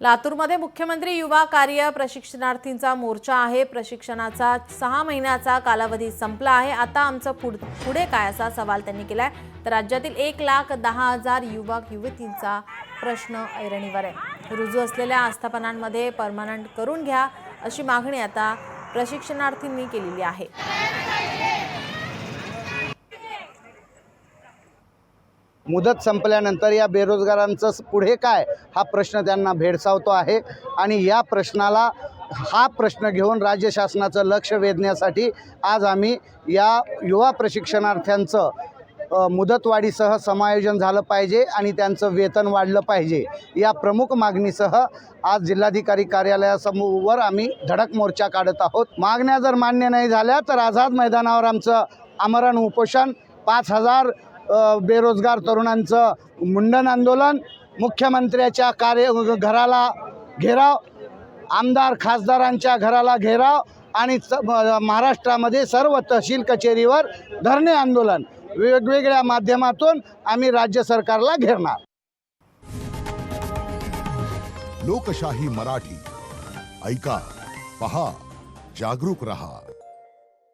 लातूरमध्ये मुख्यमंत्री युवा कार्य प्रशिक्षणार्थींचा मोर्चा आहे। प्रशिक्षणाचा 6 महिन्याचा कालावधी संपला आहे। आता आमचं पुढे काय असा सवाल त्यांनी केलाय। तर राज्यातील 1,10,000 युवक युवतींचा प्रश्न ऐरणीवर आहे। रुजू असलेल्या आस्थापनांमध्ये परमनंट करून घ्या अशी मागणी आता प्रशिक्षणार्थींनी केलेली आहे। मुदत संपल्यानंतर या बेरोजगारांचं पुढे काय हा प्रश्न त्यांना भेडसावतो आहे आणि या प्रश्नाला हा प्रश्न घेऊन राज्य शासनाचं लक्ष वेधण्यासाठी आज आम्ही या युवा प्रशिक्षणार्थ्यांचं मुदतवाढीसह समायोजन झालं पाहिजे आणि त्यांचं वेतन वाढलं पाहिजे या प्रमुख मागणीसह आज जिल्हाधिकारी कार्यालयासमोर आम्ही धडक मोर्चा काढत आहोत। मागण्या जर मान्य नाही झाल्या तर आझाद मैदानावर आमचं आमरण उपोषण, 5,000 बेरोजगार तरुणांचं मुंडन आंदोलन, मुख्यमंत्र्याच्या घराला घेराव, आमदार खासदारांच्या घराला घेराव आणि महाराष्ट्रामध्ये सर्व तहसील कचेरीवर धरणे आंदोलन वेगवेगळ्या माध्यमातून आम्ही राज्य सरकारला घेरणार। लोकशाही मराठी ऐका, पहा, जागरूक रहा।